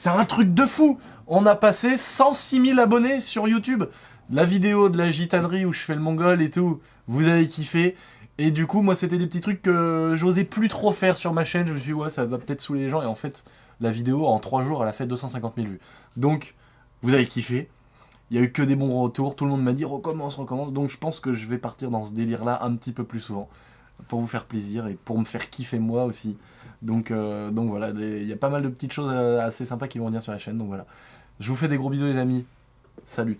C'est un truc de fou. On a passé 106 000 abonnés sur YouTube. La vidéo de la gitanerie où je fais le mongol et tout, vous avez kiffé. Et du coup, moi, c'était des petits trucs que j'osais plus trop faire sur ma chaîne. Je me suis dit, ouais, ça va peut-être saouler les gens. Et en fait, la vidéo, en 3 jours, elle a fait 250 000 vues. Donc, vous avez kiffé. Il y a eu que des bons retours. Tout le monde m'a dit, recommence. Donc, je pense que je vais partir dans ce délire-là un petit peu plus souvent. Pour vous faire plaisir et pour me faire kiffer moi aussi. Donc voilà, il y a pas mal de petites choses assez sympas qui vont venir sur la chaîne. Donc voilà. Je vous fais des gros bisous, les amis. Salut.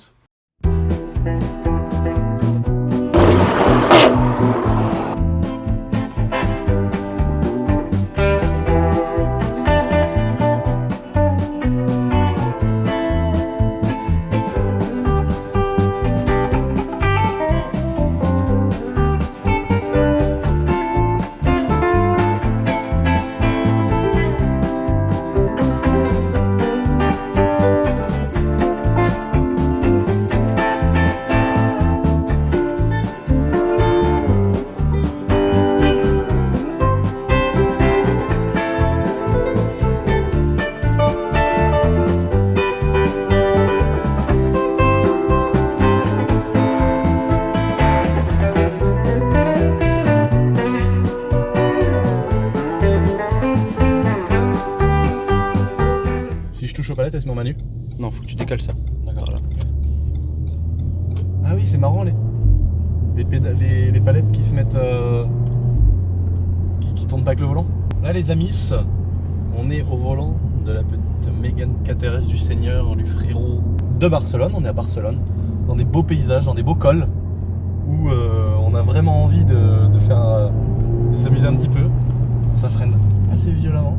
Si je touche aux palettes, elles se met en manu? Non, faut que tu décales ça. D'accord. Voilà. Ah oui, c'est marrant les palettes qui se mettent. Qui tournent pas avec le volant. Là, les amis, on est au volant de la petite Mégane KTRS du Seigneur, du frérot de Barcelone. On est à Barcelone, dans des beaux paysages, dans des beaux cols, où on a vraiment envie de s'amuser un petit peu. Ça freine assez violemment.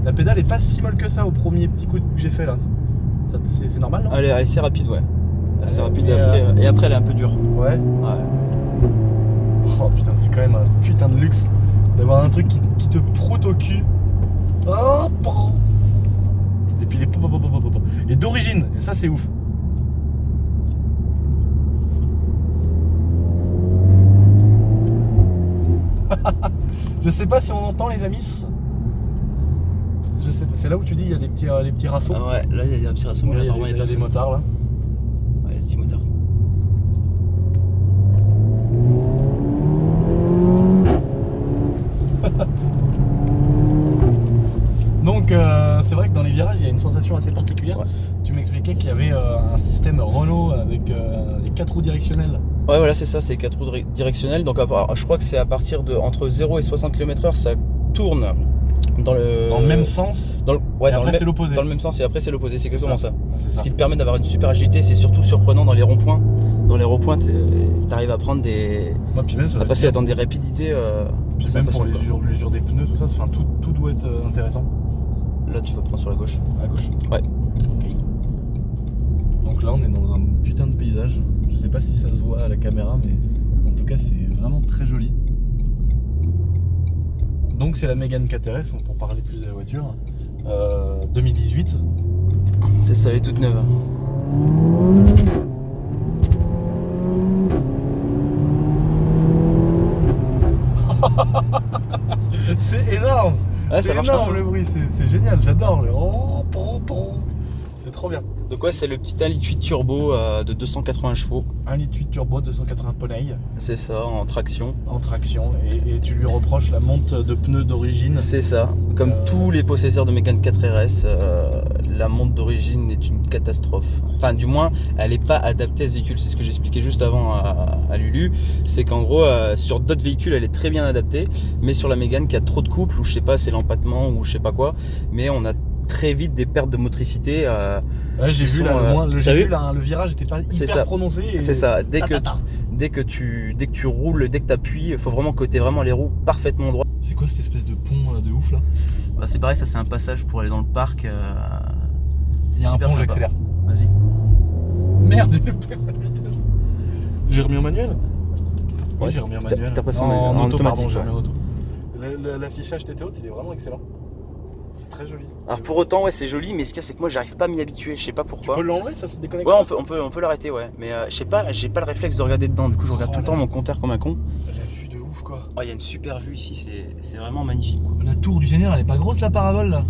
La pédale est pas si molle que ça au premier petit coup que j'ai fait là. C'est normal, non? Elle est assez rapide, ouais. Assez rapide et et après elle est un peu dure. Ouais. Ouais. Oh putain, c'est quand même un putain de luxe d'avoir un truc qui te proute au cul. Oh, bon. Et puis les et d'origine, et ça c'est ouf. Je sais pas si on entend les amis. Je sais pas, c'est là où tu dis il y a des petits raceaux. Ah ouais, là il y a un petit raceau, mais là normalement il y a des personne. motards là. Ouais, il y a des petits motards. Donc c'est vrai que dans les virages il y a une sensation assez particulière. Ouais. Tu m'expliquais qu'il y avait un système Renault avec les 4 roues directionnelles. Ouais, voilà, c'est ça, c'est 4 roues directionnelles. Donc je crois que c'est à partir de entre 0 et 60 km/h, ça tourne dans le même sens. Ouais, et dans après c'est l'opposé. Dans le même sens et après c'est l'opposé, c'est exactement ça. C'est Ce qui te permet d'avoir une super agilité, c'est surtout surprenant dans les ronds-points. Dans les ronds-points, t'arrives à prendre des. Ouais, puis même, ça à doit passer être dans des rapidités. puis c'est même pour impressionnant, quoi. l'usure des pneus, tout ça, enfin, tout doit être intéressant. Là, tu vas prendre sur la gauche. À gauche. Ouais. Ok. Donc là, on est dans un putain de paysage. Je sais pas si ça se voit à la caméra, mais en tout cas, c'est vraiment très joli. Donc, c'est la Mégane KTRS, pour parler plus de la voiture. 2018. C'est ça, elle est toute neuve. C'est énorme. Ouais, c'est ça marche énorme pas mal. le bruit, c'est génial, j'adore. Oh, c'est trop bien. Donc ouais, c'est le petit 1,8 litre turbo de 280 chevaux. 1,8 litre turbo, 280 poneys C'est ça, en traction. en traction. Et tu lui reproches la monte de pneus d'origine. C'est ça. Comme tous les possesseurs de Mégane 4RS, la monte d'origine est une catastrophe. Enfin, du moins, elle n'est pas adaptée à ce véhicule. C'est ce que j'expliquais juste avant à Lulu. C'est qu'en gros, sur d'autres véhicules, elle est très bien adaptée. Mais sur la Mégane, qui a trop de couple, ou je sais pas, c'est l'empattement, ou je sais pas quoi. Mais on a très vite des pertes de motricité. Ouais, j'ai vu le virage était pas C'est hyper ça. prononcé. Et... C'est ça. Dès que tu roules, dès que tu appuies, il faut vraiment que tu aies vraiment les roues parfaitement droites. C'est quoi cette espèce de pont de ouf là? Bah, c'est pareil, ça c'est un passage pour aller dans le parc. C'est Il y a un super pont, sympa. j'accélère. Vas-y. Merde, j'ai loupé ma vitesse. J'ai remis en manuel? Ouais, j'ai remis en manuel. t'as passé en en auto, automatique, pardon, j'ai ouais. remis en auto. L'affichage TTO, il est vraiment excellent. C'est très joli. Alors pour autant, ouais, c'est joli, mais ce qu'il y a, c'est que moi j'arrive pas à m'y habituer, je sais pas Tu pourquoi. peux l'enlever, ça se déconnecte? Ouais, on peut l'arrêter, ouais. Mais je sais pas, j'ai pas le réflexe de regarder dedans, du coup je regarde tout le temps mon compteur comme un con. La vue de ouf quoi. Oh, il y a une super vue ici, c'est vraiment magnifique quoi. La tour du Seigneur, elle est pas grosse la parabole là?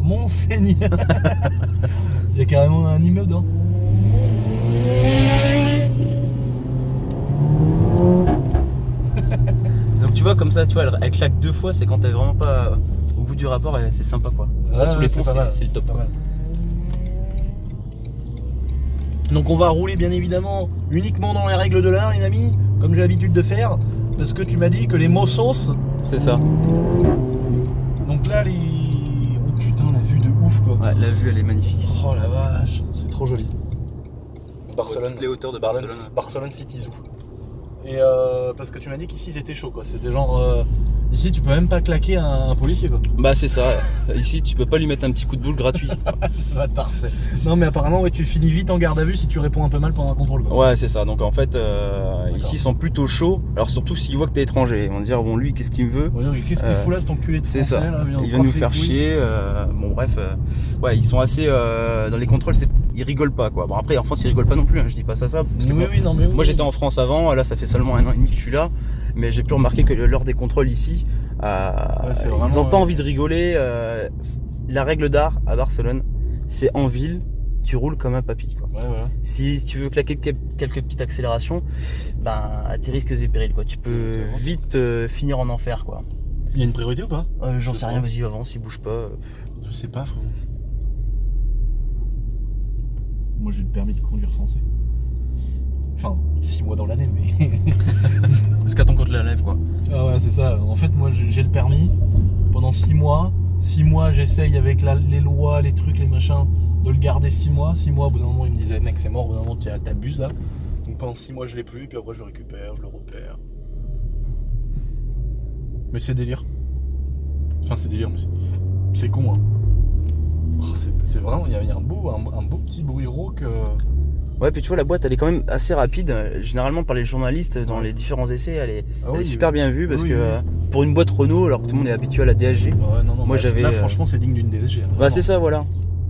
Monseigneur. Il y a carrément un immeuble, hein. Donc tu vois, comme ça, tu vois, elle claque 2 fois, c'est quand t'es vraiment pas au bout du rapport, et c'est sympa quoi. Ça Ouais, sous les c'est ponts, pas mal, c'est le top pas quoi. mal. Donc on va rouler bien évidemment uniquement dans les règles de l'art, les amis, comme j'ai l'habitude de faire, parce que tu m'as dit que les Mossos. C'est ça. Donc là les. Oh putain, la vue de ouf quoi. Ouais, la vue elle est magnifique. Oh la vache, c'est trop joli. Barcelone. Toutes les hauteurs de Barcelone. Barcelone City Zoo. Et parce que tu m'as dit qu'ici c'était chaud quoi. C'était genre. Ici tu peux même pas claquer un policier quoi. Bah c'est ça. Ici tu peux pas lui mettre un petit coup de boule gratuit. Bâtard, non mais apparemment ouais, tu finis vite en garde à vue si tu réponds un peu mal pendant un contrôle quoi. Ouais c'est ça. Donc en fait ici ils sont plutôt chauds. Alors surtout s'ils voient que t'es étranger. Ils vont dire bon lui qu'est-ce qu'il me veut. Ouais, qu'est-ce qu'il fout là cet enculé de C'est français ça. là, Il va nous faire chier. Bon bref. Ouais ils sont assez dans les contrôles ils rigolent pas quoi. Bon après en France ils rigolent pas non plus. Hein, je dis pas ça parce que oui, non, mais moi j'étais en France avant. Là ça fait seulement 1 an et demi que je suis là. Mais j'ai pu remarquer que lors des contrôles ici ils n'ont pas envie de rigoler. La règle d'art à Barcelone, c'est en ville, tu roules comme un papy. Quoi. Ouais, voilà. Si tu veux claquer quelques petites accélérations, à tes risques et périls. Quoi. Tu peux vite finir en enfer. Quoi. Il y a une priorité ou pas? J'en sais rien, vas-y avance, il bouge pas. Je sais pas frérot. Moi j'ai le permis de conduire français. Enfin, 6 mois dans l'année, mais. Parce qu'attends qu'on te la lève quoi. Ah ouais, c'est ça. En fait, moi j'ai le permis pendant 6 mois. 6 mois, j'essaye avec les lois, les trucs, les machins, de le garder 6 mois. 6 mois, au bout d'un moment, il me disait, mec, c'est mort, au bout d'un moment, t'abuses là. Donc pendant 6 mois, je l'ai plus, et puis après, je le récupère, je le repère. Mais c'est délire. Enfin, c'est délire, mais c'est con, hein. Oh, c'est vraiment, il y a un beau petit bruit rauque. Ouais, puis tu vois, la boîte elle est quand même assez rapide. Généralement, par les journalistes, dans les différents essais, elle est super bien vue parce que pour une boîte Renault, alors que tout le monde est habitué à la DSG. Ouais, non, moi j'avais. Là, franchement, c'est digne d'une DSG. Hein, bah, c'est ça, voilà.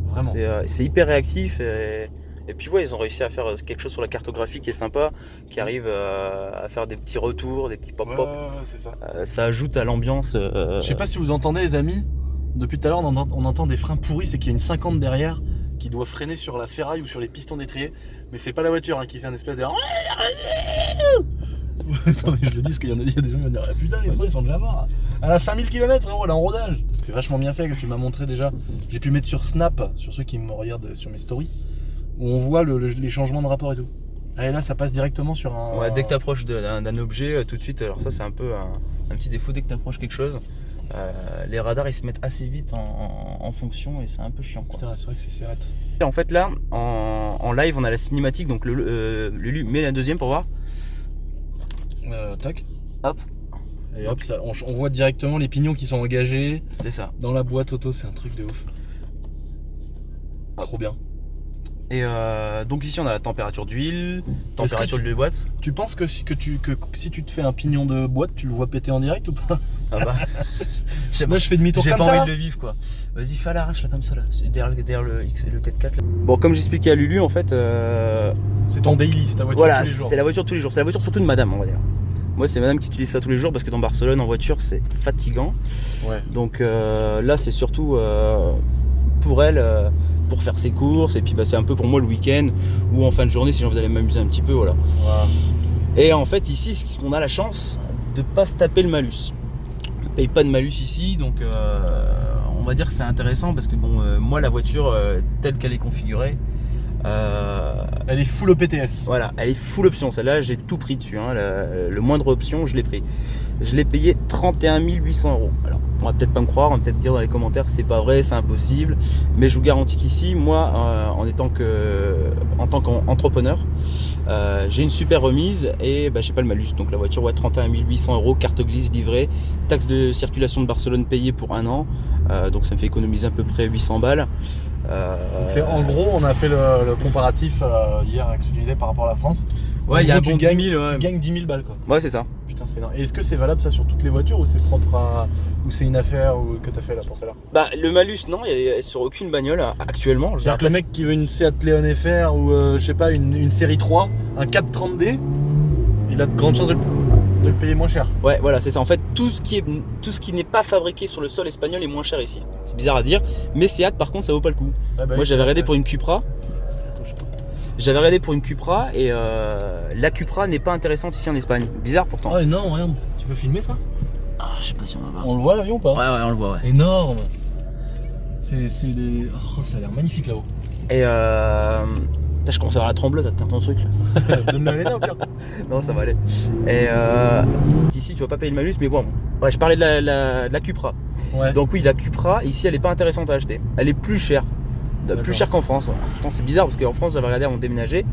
Vraiment. C'est hyper réactif et puis, ouais, ils ont réussi à faire quelque chose sur la cartographie qui est sympa, qui arrive à faire des petits retours, des petits pop-pop. Ouais, c'est ça. Ça ajoute à l'ambiance. Je sais pas si vous entendez, les amis. Depuis tout à l'heure, on entend des freins pourris, c'est qu'il y a une 50 derrière qui doit freiner sur la ferraille ou sur les pistons d'étrier. Mais c'est pas la voiture qui fait un espèce de. Non, mais je le dis parce qu'il y a des gens qui vont dire putain, les freins ils sont déjà morts. Elle a 5000 km, frérot, elle est en rodage. C'est vachement bien fait que tu m'as montré déjà. J'ai pu mettre sur Snap, sur ceux qui me regardent sur mes stories, où on voit les changements de rapport et tout. Et là, ça passe directement sur un. Ouais, dès que tu approches d'un objet, tout de suite, alors ça c'est un peu un petit défaut, dès que tu approches quelque chose. Les radars ils se mettent assez vite en fonction et c'est un peu chiant quoi. Putain, c'est vrai que c'est serrette. En fait là en live on a la cinématique donc Lulu met la deuxième pour voir. Tac. Hop. Et hop, ça, on voit directement les pignons qui sont engagés. C'est ça. Dans la boîte auto, c'est un truc de ouf. Trop bien. Et donc ici on a la température d'huile, température de boîte. Tu penses que si tu te fais un pignon de boîte, tu le vois péter en direct ou pas? Ah bah, moi je fais demi-tour comme ça. J'ai pas envie de le vivre quoi. Vas-y, fais à l'arrache là comme ça là, derrière le 4x4 là. Bon, comme j'expliquais à Lulu en fait. C'est ton daily, c'est ta voiture tous les jours. Voilà, c'est la voiture tous les jours. C'est la voiture surtout de madame, on va dire. Moi, c'est madame qui utilise ça tous les jours parce que dans Barcelone en voiture c'est fatigant. Ouais. Donc là, c'est surtout pour elle. Pour faire ses courses et puis c'est un peu pour moi le week-end ou en fin de journée si j'ai envie d'aller m'amuser un petit peu voilà. Et en fait ici on a la chance de pas se taper le malus. On paye pas de malus ici donc on va dire que c'est intéressant parce que bon moi la voiture telle qu'elle est configurée elle est full OPTS. Voilà, elle est full option. Celle-là, j'ai tout pris dessus. Hein. Le moindre option, je l'ai pris. Je l'ai payé 31 800 €. Alors, on va peut-être pas me croire, on va peut-être dire dans les commentaires que c'est pas vrai, c'est impossible. Mais je vous garantis qu'ici, moi, en tant qu'entrepreneur, j'ai une super remise et j'ai pas le malus. Donc la voiture, 31 800 €, carte grise livrée, taxe de circulation de Barcelone payée pour 1 an. Donc ça me fait économiser à peu près 800 balles. En gros, on a fait le comparatif hier avec ce que tu disais par rapport à la France. Ouais, il y a un bon 10 000. Tu gagnes 10 000 balles quoi. Ouais, c'est ça. Putain, c'est énorme. Et est-ce que c'est valable ça sur toutes les voitures ou c'est propre à. Ou c'est une affaire que t'as fait là pour celle-là? Le malus, non, il est sur aucune bagnole actuellement. C'est-à-dire que le mec qui veut une Seat Leon FR ou je sais pas, une série 3, un 430D, il a de grandes chances de le payer moins cher. Ouais, voilà, c'est ça. En fait, tout ce qui n'est pas fabriqué sur le sol espagnol est moins cher ici. C'est bizarre à dire, mais Seat, par contre, ça vaut pas le coup. Moi, j'avais regardé pour une Cupra. Et la Cupra n'est pas intéressante ici en Espagne. Bizarre pourtant. Ah non, regarde, tu peux filmer ça? Ah, je sais pas si on va voir. On le voit l'avion ou pas? Ouais, on le voit, ouais. Énorme. C'est les... Oh, ça a l'air magnifique là-haut. Et putain, je commence à avoir la tremblote, t'as ton truc là. Donne-le à Léna au pire. Non, ça va aller. Et ici, tu vas pas payer le malus, mais bon. Ouais, je parlais de la Cupra. Ouais. Donc oui, la Cupra, ici, elle est pas intéressante à acheter. Elle est plus chère. Plus cher qu'en France. Ouais. Pourtant, c'est bizarre parce qu'en France, j'avais regardé avant de déménager,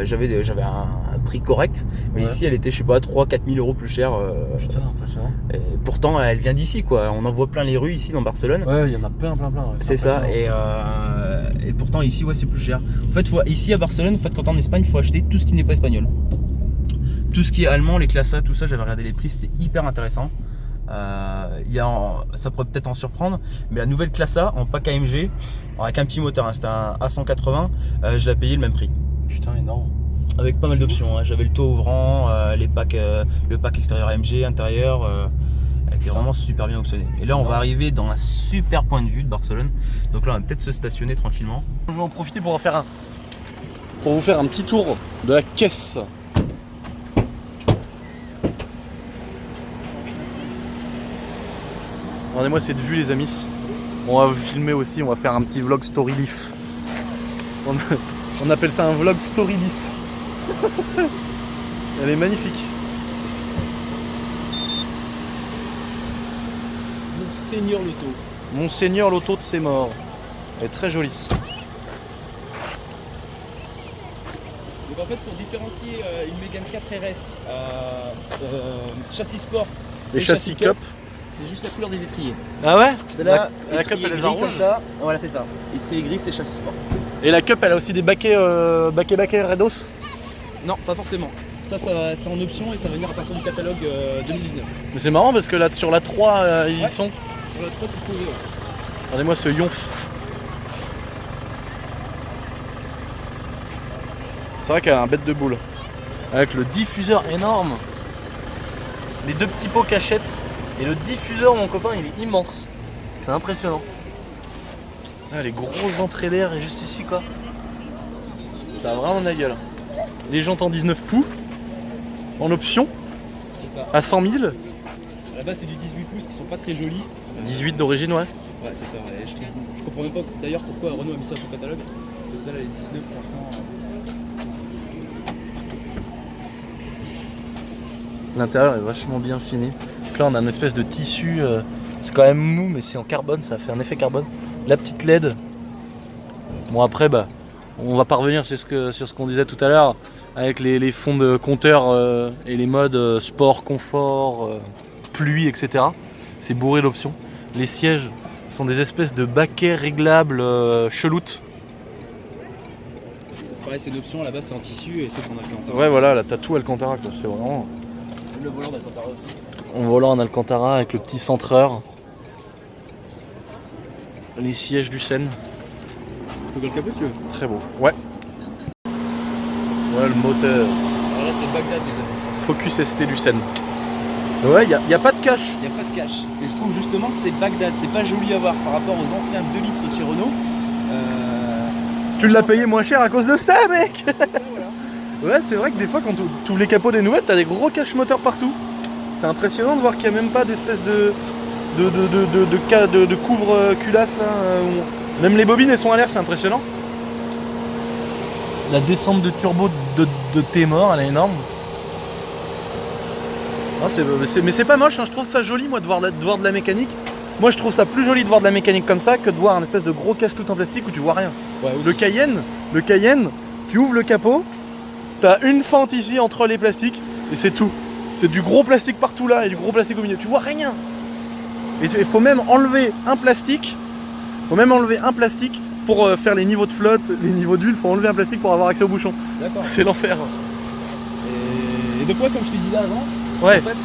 j'avais un prix correct, mais ici, elle était, je sais pas, 3-4 000 euros plus chère. Putain, impressionnant. Et pourtant, elle vient d'ici, quoi. On en voit plein les rues ici dans Barcelone. Ouais, il y en a plein. Ouais, c'est ça. Et pourtant, ici, ouais, c'est plus cher. En fait, ici à Barcelone, en fait, quand t'es en Espagne, il faut acheter tout ce qui n'est pas espagnol. Tout ce qui est allemand, les classes A, tout ça, j'avais regardé les prix, c'était hyper intéressant. Ça pourrait peut-être en surprendre, mais la nouvelle classe A en pack AMG avec un petit moteur, hein, c'était un A180, je l'ai payé le même prix. Putain, énorme. Avec pas mal d'options, hein. J'avais le toit ouvrant, le pack extérieur AMG, intérieur, elle était vraiment super bien optionnée. Et là on va arriver dans un super point de vue de Barcelone, donc là on va peut-être se stationner tranquillement. Je vais en profiter pour vous faire un petit tour de la caisse. Regardez-moi cette vue les amis. On va filmer aussi, on va faire un petit vlog story leaf. On appelle ça un vlog story leaf. Elle est magnifique. Monseigneur Loto. Monseigneur Loto de ses morts. Elle est très jolie. Donc en fait pour différencier une Mégane 4RS châssis sport Les châssis cup. C'est juste la couleur des étriers. Ah ouais? Celle-là, la cup elle est gris en comme rouge. ça. Voilà, c'est ça. Étrier gris, c'est châssis sport. Et la cup elle a aussi des baquets Redos? Non, pas forcément. Ça c'est en option et ça va venir à partir du catalogue 2019. Mais c'est marrant parce que là sur la 3 ils y sont. Sur la 3, tu peux ouvrir. Regardez-moi ce yonf. C'est vrai qu'elle a un bête de boule. Avec le diffuseur énorme. Les deux petits pots cachettes. Et le diffuseur, mon copain, il est immense. C'est impressionnant. Ah, les grosses entrées d'air juste ici quoi. Ça a vraiment de la gueule. Les jantes en 19 pouces. En option. Ça. À 100 000. Là-bas c'est du 18 pouces qui sont pas très jolis. 18 d'origine, ouais. Ouais, c'est ça. Ouais. Je comprends même pas d'ailleurs pourquoi Renault a mis ça sur le catalogue. Que ça là, les 19 franchement. L'intérieur est vachement bien fini. Donc là on a une espèce de tissu, c'est quand même mou mais c'est en carbone, ça fait un effet carbone. La petite LED. Bon après bah on va pas revenir sur ce qu'on disait tout à l'heure avec les fonds de compteur et les modes sport, confort, pluie, etc. C'est bourré d'options. Les sièges sont des espèces de baquets réglables cheloutes. C'est pareil, c'est une option, là-bas c'est en tissu et c'est son Alcantara. Ouais voilà, là t'as tout Alcantara quoi, c'est vraiment... Le volant d'Alcantara aussi. En volant en Alcantara avec le petit centreur. Les sièges du Seine. Je peux le capot si tu veux. Très beau. Ouais. Ouais, le moteur. Alors là c'est Bagdad les amis. Focus ST du Seine. Ouais, y a pas de cache. Il n'y a pas de cache. Et je trouve justement que c'est Bagdad. C'est pas joli à voir par rapport aux anciens 2 litres de chez Renault. Tu l'as payé moins cher à cause de ça, mec. C'est ça, voilà. Ouais, c'est vrai que des fois, quand tu ouvres les capots des nouvelles, t'as des gros caches moteurs partout. C'est impressionnant de voir qu'il n'y a même pas d'espèce de couvre-culasse là. Même les bobines, elles sont à l'air, c'est impressionnant. La descente de turbo de T-Mort, elle est énorme. Non, mais c'est pas moche, hein. Je trouve ça joli, moi, de voir de la mécanique. Moi, je trouve ça plus joli de voir de la mécanique comme ça que de voir un espèce de gros cache-tout en plastique où tu vois rien. Ouais, Le Cayenne, tu ouvres le capot, t'as une fente ici entre les plastiques et c'est tout. C'est du gros plastique partout là et du gros plastique au milieu. Tu vois rien. Et il faut même enlever un plastique. Pour faire les niveaux de flotte, les niveaux d'huile. Faut enlever un plastique pour avoir accès au bouchon. D'accord. C'est l'enfer. Et donc ouais, comme je te disais avant, Ouais. en fait,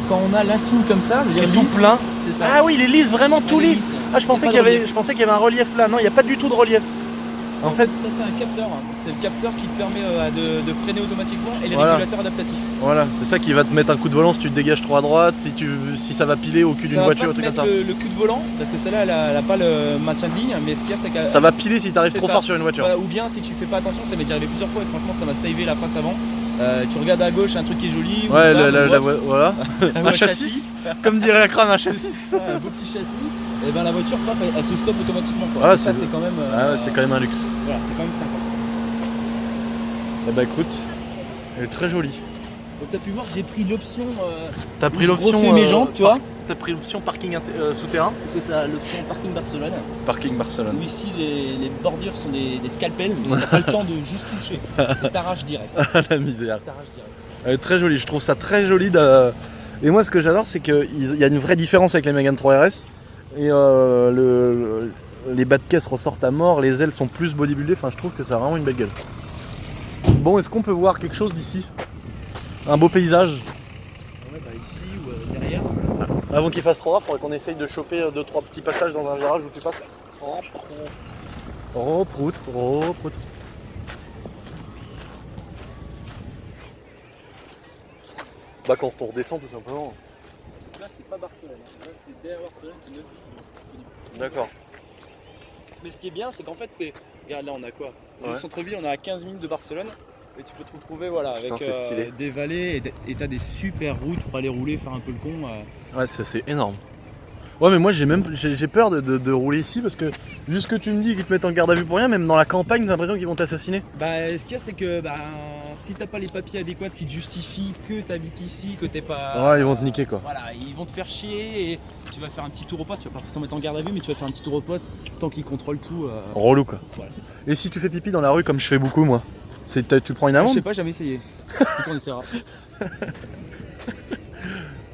quand on a l'insigne comme ça, je veux Qui dire est tout lisse, plein. c'est ça. Ah oui, il est lisse, vraiment tout Il est lisse. lisse. Ah, je pensais Il y a qu'il pas y de avait, relief. je pensais qu'il y avait un relief là. Non, il n'y a pas du tout de relief. En fait, ça c'est un capteur. C'est le capteur qui te permet de freiner automatiquement et les Voilà. régulateurs adaptatifs. voilà, c'est ça qui va te mettre un coup de volant si tu te dégages trop à droite, si ça va piler au cul d'une voiture, Ça un va truc pas comme te ça. mettre le coup de volant parce que celle-là elle a pas le maintien de ligne, mais ce qu'il y a c'est qu'elle Ça va piler si t'arrives C'est trop ça. fort sur une voiture. Voilà, ou bien si tu fais pas attention, ça m'est déjà arrivé plusieurs fois et franchement ça m'a savé la face avant. Tu regardes à gauche un truc qui est joli. Ouais, ou une femme, ou autre, voilà. ou Un châssis, comme dirait Akram, un châssis. un beau petit châssis. Et ben la voiture, paf, elle se stoppe automatiquement. Quoi. Ah, Et ça c'est- c'est quand même. Ah ouais, c'est quand même un luxe. Voilà, c'est quand même sympa. Eh bah écoute, elle est très jolie. Donc t'as pu voir que j'ai pris l'option. T'as où pris je l'option refais mes jambes, tu vois. T'as pris l'option parking souterrain. C'est ça, l'option parking Barcelone. Parking Barcelone. Où ici les bordures sont des scalpels, mais t'as pas le temps de juste toucher. C'est t'arrache direct. La misère. T'arrache direct. Elle est très jolie, je trouve ça très joli. Et moi ce que j'adore c'est qu'il y a une vraie différence avec les Mégane 3 RS. Et les bas de caisse ressortent à mort, les ailes sont plus bodybuildées, enfin je trouve que ça a vraiment une belle gueule. Bon, est-ce qu'on peut voir quelque chose d'ici? Un beau paysage? Ouais, bah ici ou derrière. Avant qu'il fasse trop noir, il faudrait qu'on essaye de choper 2-3 petits passages dans un virage où tu passes. Oh prout, oh prout. Bah quand on redescend tout simplement. Là c'est pas Barcelone, là c'est derrière Barcelone, c'est notre ville. D'accord. Mais ce qui est bien, c'est qu'en fait, regarde là, on a quoi? Dans le Ouais. centre-ville, on est à 15 minutes de Barcelone. Et tu peux te retrouver voilà, Putain, avec c'est stylé. des vallées et t'as des super routes pour aller rouler, faire un peu le con. Ouais, c'est énorme. Ouais, mais moi j'ai peur de rouler ici parce que vu ce que tu me dis qu'ils te mettent en garde à vue pour rien, même dans la campagne, j'ai l'impression qu'ils vont t'assassiner. Bah, ce qu'il y a, c'est que si t'as pas les papiers adéquats qui te justifient que t'habites ici, que t'es pas. Ouais, ils vont te niquer quoi. Voilà, ils vont te faire chier et tu vas faire un petit tour au poste. Tu vas pas forcément mettre en garde à vue, mais tu vas faire un petit tour au poste tant qu'ils contrôlent tout. Relou quoi. Voilà, c'est ça. Et si tu fais pipi dans la rue comme je fais beaucoup moi, tu prends une Je amende? sais pas, jamais essayé. Écoute, on essaiera.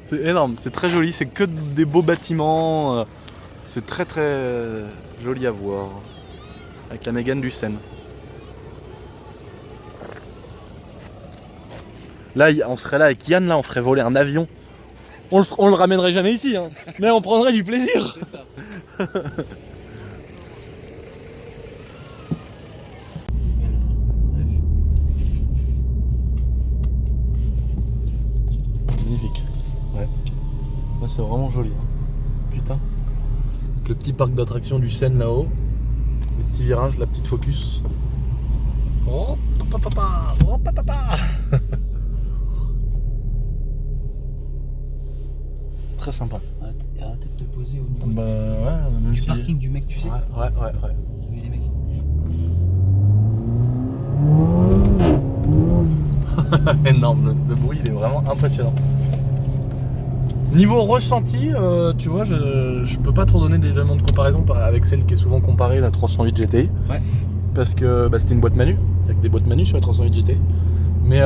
C'est énorme, c'est très joli, c'est que des beaux bâtiments. C'est très très joli à voir. Avec la Mégane du Seine. Là, on serait là avec Yann, là, on ferait voler un avion. On le ramènerait jamais ici, hein, mais on prendrait du plaisir. C'est ça. Magnifique. Ouais. Là, c'est vraiment joli. Hein. Putain. Avec le petit parc d'attractions du Seine là-haut. Les petits virages, la petite focus. Oh, papa, oh, papa. Très sympa. Arrête de te poser au niveau Bah ouais, même du si... parking du mec, tu sais. Ouais. Il y a des mecs. Énorme, le bruit il est vraiment impressionnant. Niveau ressenti, tu vois, je peux pas trop donner des éléments de comparaison avec celle qui est souvent comparée, la 308 GTI. Ouais. Parce que c'était une boîte manu, avec des boîtes manu sur la 308 GTI. Mais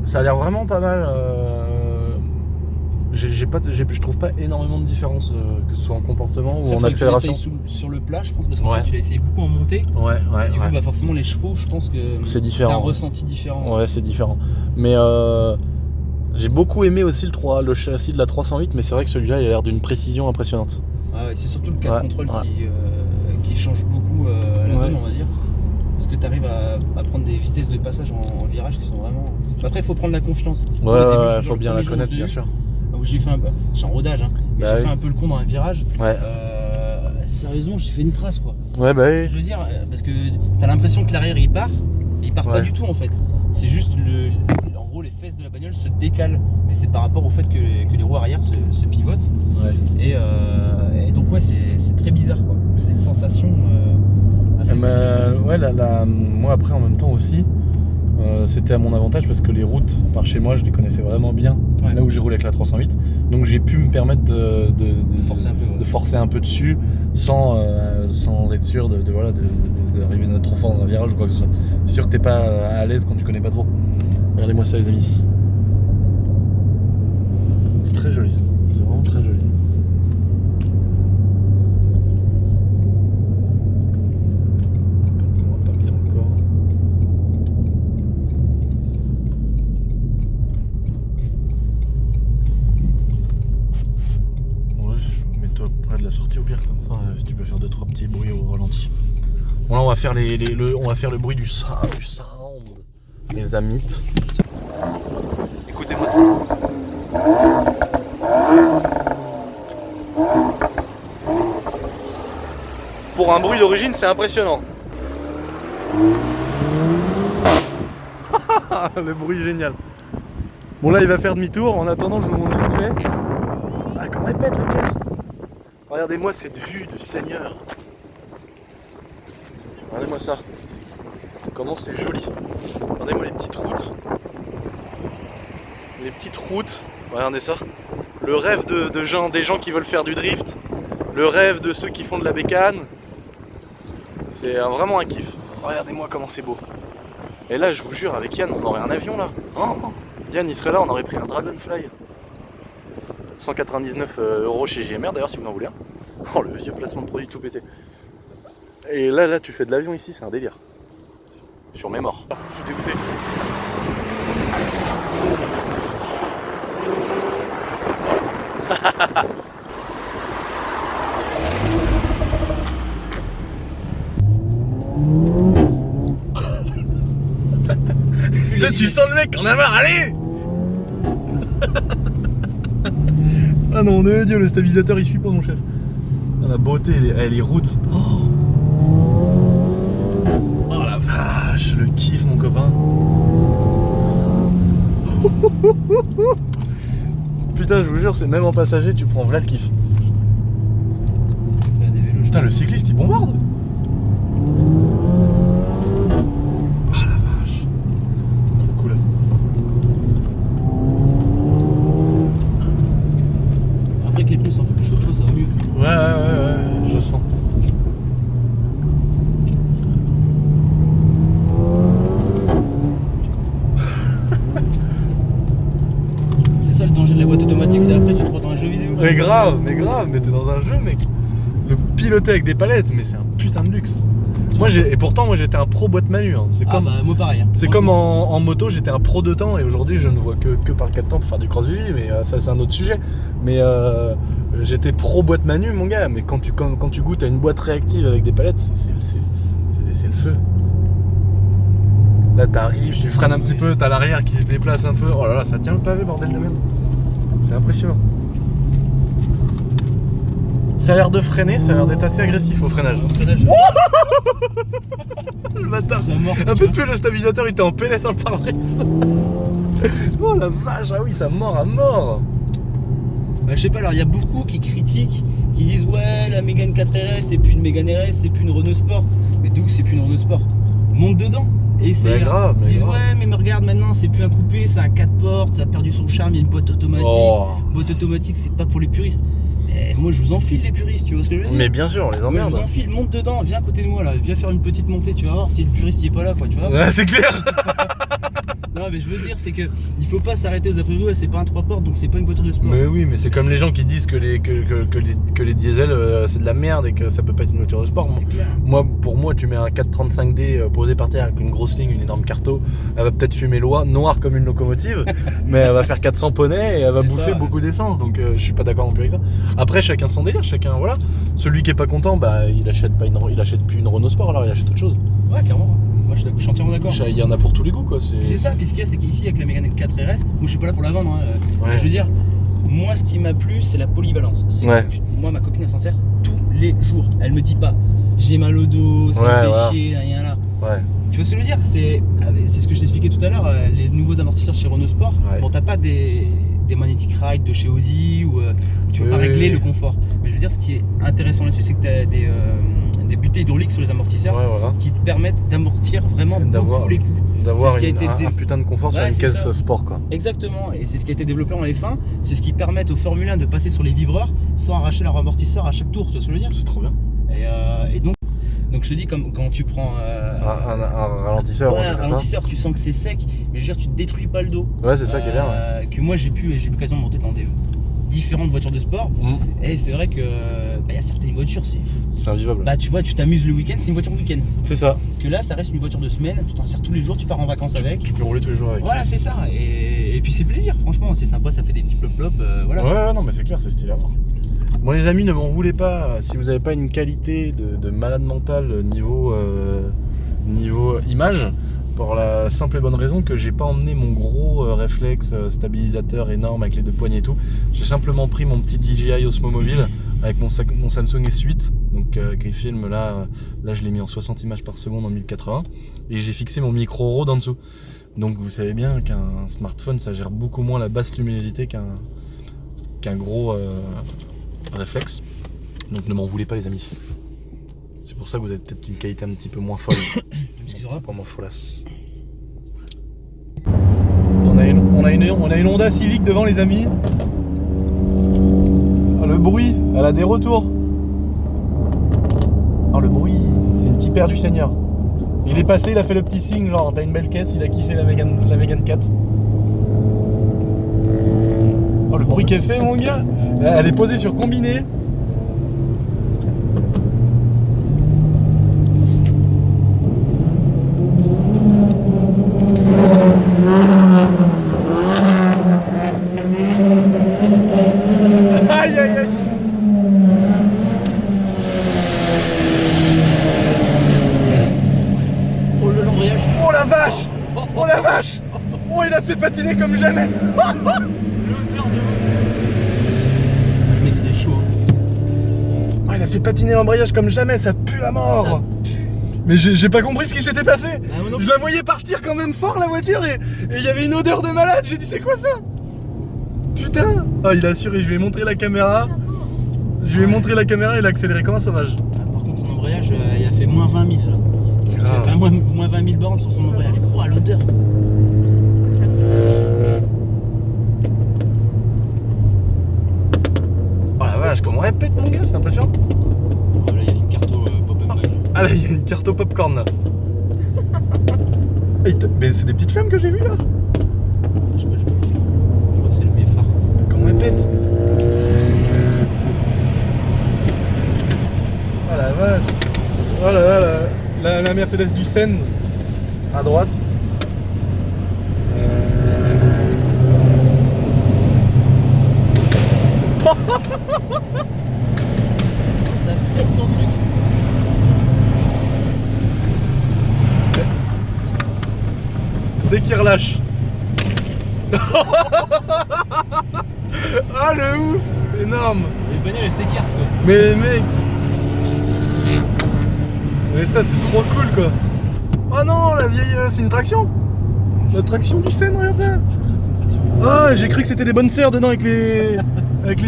ça a l'air vraiment pas mal. Je trouve pas énormément de différence, que ce soit en comportement ou en accélération. Sur le plat, je pense, parce qu'en Ouais. fait, tu l'as essayé beaucoup en montée. Ouais. Et du coup, bah, forcément, les chevaux, je pense que C'est t'as différent. un ressenti différent. Ouais, c'est différent. Mais j'ai beaucoup aimé aussi le châssis de la 308, mais c'est vrai que celui-là, il a l'air d'une précision impressionnante. Ah ouais, c'est surtout le cas Ouais, de contrôle ouais. qui change beaucoup la Ouais. donne, on va dire. Parce que tu arrives à prendre des vitesses de passage en virage qui sont vraiment. Après, il faut prendre la confiance. Ouais, Au début, ouais, je- faut le bien la premier jour où connaître, je l'ai bien eu, sûr. Où j'ai fait j'ai en rodage, hein. Et Bah j'ai oui. fait un peu le con dans un virage. Ouais. Sérieusement, j'ai fait une trace quoi. Ouais, bah oui. Je veux dire, parce que t'as l'impression que l'arrière il part, et il part pas Ouais. du tout en fait. C'est juste en gros les fesses de la bagnole se décalent, mais c'est par rapport au fait que les roues arrière se pivotent. Ouais. Et donc ouais, c'est très bizarre quoi. C'est une sensation assez spéciale. Ouais, moi après en même temps aussi, c'était à mon avantage parce que les routes par chez moi, je les connaissais vraiment bien. Ouais. Là où j'ai roulé avec la 308, donc j'ai pu me permettre de forcer un peu, ouais. de forcer un peu dessus sans être sûr d'arriver trop fort dans un virage ou quoi que ce soit. C'est sûr que t'es pas à l'aise quand tu connais pas trop. Regardez-moi ça les amis. C'est très joli, c'est vraiment très joli. On va pas bien encore. Ouais, mets-toi près de la sortie au pire comme ça. si tu peux faire 2-3 petits bruits au ralenti. Bon là on va faire on va faire le bruit du sound. Les amites. Écoutez-moi ça. Pour un bruit d'origine, c'est impressionnant. Le bruit génial. Bon là il va faire demi-tour, en attendant je vous montre vite fait. Ah comment elle pète la caisse. Regardez-moi cette vue de Seigneur. Regardez-moi ça. Comment c'est joli. Regardez-moi les petites routes. Les petites routes. Regardez ça. Le rêve des gens qui veulent faire du drift. Le rêve de ceux qui font de la bécane. C'est vraiment un kiff. Regardez-moi comment c'est beau. Et là je vous jure avec Yann on aurait un avion là. Oh, Yann il serait là, on aurait pris un Dragonfly. 199 € chez JMR d'ailleurs si vous en voulez un. Oh le vieux placement de produit tout pété. Et là tu fais de l'avion ici, c'est un délire. Sur mes morts. Je suis dégoûté. Tu sens le mec, on a marre, allez. Ah non, de Dieu, le stabilisateur il suit pas mon chef. Ah, la beauté, les routes. Oh la vache, le kiff mon copain. Putain, je vous jure, c'est même en passager, tu prends v'là le kiff. Putain, le cycliste il bombarde. Ah la vache. Trop cool. Après que les pneus sont un peu plus chauds, tu vois, ça va mieux. Ouais, je sens. C'est ça le danger de la boîte automatique, c'est après tu te crois dans un jeu vidéo. Mais grave, mais t'es dans un jeu mec. Le piloter avec des palettes, mais c'est un putain de luxe. Et pourtant moi j'étais un pro boîte manu. Hein. C'est comme, moi pareil. Hein. C'est comme en moto, j'étais un pro de temps et aujourd'hui je ne vois que par le 4 temps pour faire du cross-vivi, mais ça c'est un autre sujet. Mais j'étais pro boîte manu mon gars, mais quand tu goûtes à une boîte réactive avec des palettes, c'est le feu. Là t'arrives, tu freines un petit peu, t'as l'arrière qui se déplace un peu. Oh là là, ça tient le pavé bordel de merde. C'est impressionnant. Ça a l'air de freiner, ça a l'air d'être assez agressif au freinage. Le bâtard. Un peu de plus, le stabilisateur il était en PLS en pare-brise. Oh la vache, ah oui, ça mord à mort. Bah, je sais pas, alors il y a beaucoup qui critiquent, qui disent ouais la Mégane 4RS c'est plus une Mégane RS, c'est plus une Renault Sport. Mais d'où c'est plus une Renault Sport? Monte dedans. Et c'est grave, ils disent ouais mais regarde maintenant c'est plus un coupé, c'est un 4 portes, ça a perdu son charme, il y a une boîte automatique. Boîte automatique c'est pas pour les puristes. Mais moi je vous enfile les puristes, tu vois ce que je veux dire? Mais bien sûr, on les emmerde. Moi, je vous enfile, monte dedans, viens à côté de moi là, viens faire une petite montée, tu vas voir si le puriste il est pas là quoi, tu vois. Ouais, c'est clair. Non mais je veux dire c'est que il faut pas s'arrêter aux a priori, c'est pas un 3 portes donc c'est pas une voiture de sport. Mais oui, mais c'est comme les gens qui disent que les diesels c'est de la merde et que ça peut pas être une voiture de sport. C'est clair. Pour moi, tu mets un 435D posé par terre avec une grosse ligne, une énorme carto, elle va peut-être fumer noir comme une locomotive, mais elle va faire 400 poneys et elle va bouffer beaucoup d'essence, donc je suis pas d'accord non plus avec ça. Après chacun son délire, chacun voilà. Celui qui est pas content, bah il achète plus une Renault Sport, alors il achète autre chose. Ouais clairement. Moi je suis entièrement d'accord. Il y en a pour tous les goûts quoi. C'est ça, puis ce qu'il y a c'est qu'ici avec la Mégane 4RS, moi je suis pas là pour la vendre, hein. Ouais. Je veux dire, moi ce qui m'a plu c'est la polyvalence. C'est que moi ma copine elle s'en sert tous les jours. Elle me dit pas j'ai mal au dos, ça me fait chier, rien là. Ouais. Tu vois ce que je veux dire? C'est ce que je t'expliquais tout à l'heure, les nouveaux amortisseurs chez Renault Sport, bon t'as pas des Magnetic Ride de chez Audi où tu peux pas régler le confort. Mais je veux dire ce qui est intéressant là-dessus c'est que t'as des butées hydrauliques sur les amortisseurs qui te permettent d'amortir vraiment beaucoup les coups. D'avoir un putain de confort sur une caisse sport quoi. Exactement, et c'est ce qui a été développé en F1, c'est ce qui permet aux Formule 1 de passer sur les vibreurs sans arracher leur amortisseur à chaque tour, tu vois ce que je veux dire? C'est trop bien. Et donc je te dis comme quand tu prends un ralentisseur, un ralentisseur tu sens que c'est sec, mais je veux dire tu te détruis pas le dos. Ouais c'est ça qui est bien. Que moi j'ai eu l'occasion de monter dans des différentes voitures de sport et c'est vrai que y a certaines voitures c'est invivable. Bah tu vois tu t'amuses le week-end, c'est une voiture week-end. C'est ça. Que là ça reste une voiture de semaine, tu t'en sers tous les jours, tu pars en vacances avec. Tu peux rouler tous les jours avec. Voilà c'est ça et puis c'est plaisir franchement, c'est sympa, ça fait des petits plop-plop voilà. Ouais non mais c'est clair, c'est stylé à voir. Bon les amis, ne m'en voulez pas si vous n'avez pas une qualité de malade mental niveau image, pour la simple et bonne raison que j'ai pas emmené mon gros réflexe stabilisateur énorme avec les 2 poignées et tout. J'ai simplement pris mon petit DJI Osmo Mobile avec mon Samsung S8, donc qui filme là je l'ai mis en 60 images par seconde en 1080, et j'ai fixé mon micro Rode en dessous. Donc vous savez bien qu'un smartphone ça gère beaucoup moins la basse luminosité qu'un gros réflexe. Donc ne m'en voulez pas les amis. C'est pour ça que vous avez peut-être une qualité un petit peu moins folle. Excusez-moi. Pas moins folasse. On a une Honda Civic devant les amis. Ah, le bruit, elle a des retours. Oh le bruit, c'est une tipère du Seigneur. Il est passé, il a fait le petit signe, genre t'as une belle caisse, il a kiffé la Mégane 4. Oh le bruit qu'elle fait mon gars. Elle est posée sur combiné. Aïe aïe aïe. Oh le l'embrayage. Oh la vache. Oh la vache. Oh il a fait patiner comme jamais. L'odeur de ouf. Le mec il est chaud. Oh, il a fait patiner l'embrayage comme jamais, ça pue la mort. Ça pue. Mais j'ai pas compris ce qui s'était passé. Ah, moi non plus. Je la voyais partir quand même fort la voiture et il y avait une odeur de malade. J'ai dit c'est quoi ça? Putain. Oh il a assuré, je lui ai montré la caméra. Je lui ai montré la caméra, il a accéléré comme un sauvage. Ah, par contre son embrayage il a fait moins 20 000 là. Il a Grave. fait moins 20 000 bornes sur son embrayage. Oh l'odeur. Oh la vache, comment elle pète mon gars, c'est impressionnant. Oh, là il y a une carte au pop-up. Ah là il y a une carte au popcorn là. Mais c'est des petites flammes que j'ai vues là. Je sais pas, j'ai pas vu ça. Je crois que c'est le phare. Comment elle pète? Oh la vache. Oh là là, la Mercedes du Seine à droite. Ça pète son truc. Dès qu'il relâche. Ah le ouf. Énorme. Les bagnoles elles s'écartent quoi. Mais mec. Mais ça c'est trop cool quoi. Oh non la vieille c'est une traction. La traction du Seine, regarde ça. Je pense que c'est une traction. Ah j'ai cru que c'était des bonnes sœurs dedans avec les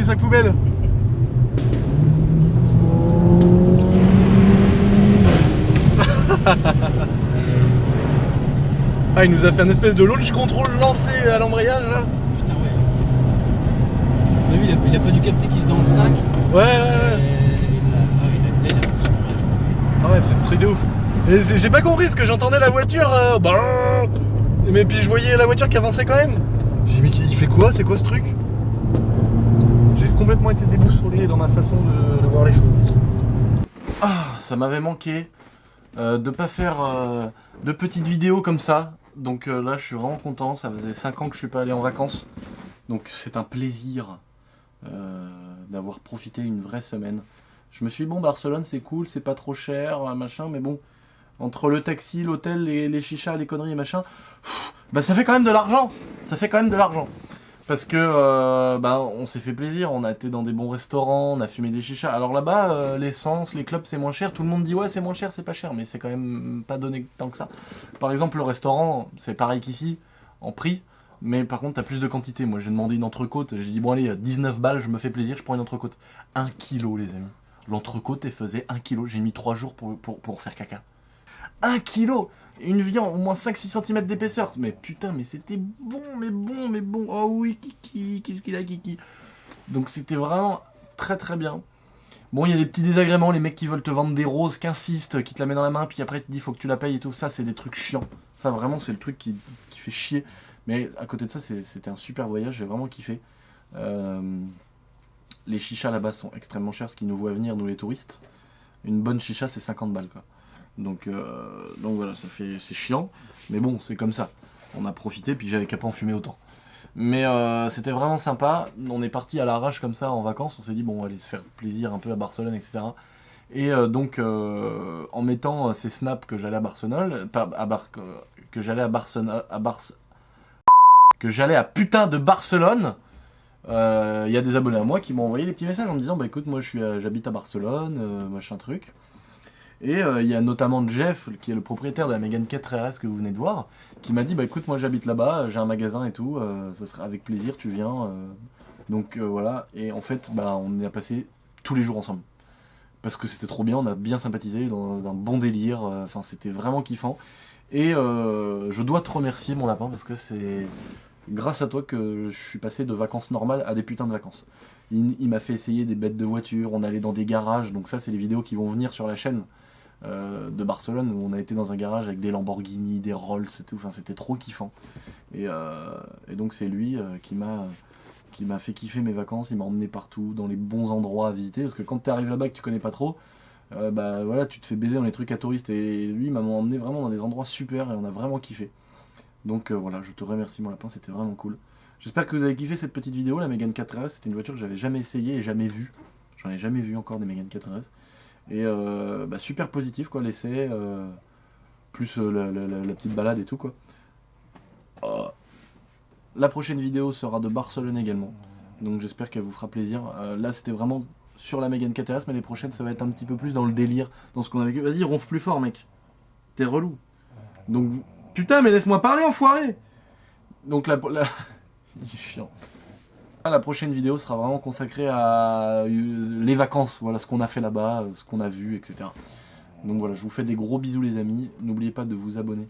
sacs poubelles. Ah il nous a fait un espèce de launch control lancé à l'embrayage là. Putain ouais. On a vu il a pas dû capter qu'il était en 5. Ouais. Là il a bouffé son embrayage. Ah ouais, c'est un truc de ouf. Et j'ai pas compris parce que j'entendais la voiture. Mais puis je voyais la voiture qui avançait quand même. J'ai dit, mais il fait quoi? C'est quoi ce truc? J'ai complètement été déboussolé dans ma façon de voir les choses. Ah, ça m'avait manqué de pas faire de petites vidéos comme ça. Donc là, je suis vraiment content. Ça faisait 5 ans que je suis pas allé en vacances. Donc c'est un plaisir d'avoir profité une vraie semaine. Je me suis dit, bon, Barcelone, c'est cool, c'est pas trop cher, machin, mais bon, entre le taxi, l'hôtel, les chichas, les conneries et machin, bah ça fait quand même de l'argent. Ça fait quand même de l'argent. Parce que, bah, on s'est fait plaisir, on a été dans des bons restaurants, on a fumé des chichas. Alors là-bas, l'essence, les clubs, c'est moins cher. Tout le monde dit, ouais, c'est moins cher, c'est pas cher, mais c'est quand même pas donné tant que ça. Par exemple, le restaurant, c'est pareil qu'ici, en prix. Mais par contre, t'as plus de quantité. Moi, j'ai demandé une entrecôte. J'ai dit, bon, allez, 19 balles, je me fais plaisir, je prends une entrecôte. 1 kilo, les amis. L'entrecôte, elle faisait 1 kilo. J'ai mis 3 jours pour faire caca. 1 kilo. Une viande, au moins 5-6 cm d'épaisseur. Mais putain, mais c'était bon, mais bon, mais bon. Oh oui, kiki, qu'est-ce qu'il a, kiki. Donc c'était vraiment très très bien. Bon, il y a des petits désagréments, les mecs qui veulent te vendre des roses, qui insistent, qui te la mettent dans la main, puis après ils te disent faut que tu la payes et tout. Ça, c'est des trucs chiants. Ça, vraiment, c'est le truc qui fait chier. Mais à côté de ça, c'était un super voyage, j'ai vraiment kiffé. Les chichas là-bas sont extrêmement chers, ce qui nous voit venir, nous les touristes. Une bonne chicha, c'est 50 balles, quoi. Donc voilà, c'est chiant, mais bon, c'est comme ça. On a profité, puis j'avais qu'à pas en fumer autant. Mais c'était vraiment sympa. On est parti à l'arrache comme ça en vacances. On s'est dit, bon, on va aller se faire plaisir un peu à Barcelone, etc. Et donc, en mettant ces snaps que j'allais à Barcelone, que j'allais à Barcelone, que j'allais à putain de Barcelone, il y a des abonnés à moi qui m'ont envoyé des petits messages en me disant, bah écoute, moi j'habite à Barcelone, machin truc. Et il y a notamment Jeff, qui est le propriétaire de la Mégane 4 RS que vous venez de voir, qui m'a dit, bah écoute, moi j'habite là-bas, j'ai un magasin et tout, ça serait avec plaisir, tu viens. Donc voilà, et en fait, bah on y a passé tous les jours ensemble. Parce que c'était trop bien, on a bien sympathisé dans un bon délire, enfin c'était vraiment kiffant. Et je dois te remercier mon lapin, parce que c'est grâce à toi que je suis passé de vacances normales à des putains de vacances. Il m'a fait essayer des bêtes de voitures, on allait dans des garages, donc ça c'est les vidéos qui vont venir sur la chaîne de Barcelone, où on a été dans un garage avec des Lamborghini, des Rolls et tout, enfin c'était trop kiffant. Et donc c'est lui qui m'a fait kiffer mes vacances, il m'a emmené partout, dans les bons endroits à visiter, parce que quand tu arrives là-bas et que tu connais pas trop, bah voilà, tu te fais baiser dans les trucs à touristes, et lui il m'a emmené vraiment dans des endroits super, et on a vraiment kiffé. Donc voilà, je te remercie mon lapin, c'était vraiment cool. J'espère que vous avez kiffé cette petite vidéo, la Mégane 4 RS, c'était une voiture que j'avais jamais essayé et jamais vue. J'en ai jamais vu encore des Mégane 4 RS. Et bah, super positif quoi, l'essai, plus la petite balade et tout quoi. La prochaine vidéo sera de Barcelone également, donc j'espère qu'elle vous fera plaisir. Là c'était vraiment sur la Mégane 4 RS, mais les prochaines ça va être un petit peu plus dans le délire, dans ce qu'on a vécu. Vas-y, ronfle plus fort mec, t'es relou. Donc putain mais laisse-moi parler enfoiré. Donc il est chiant. La prochaine vidéo sera vraiment consacrée à les vacances, voilà ce qu'on a fait là-bas, ce qu'on a vu, etc. Donc voilà, je vous fais des gros bisous les amis, n'oubliez pas de vous abonner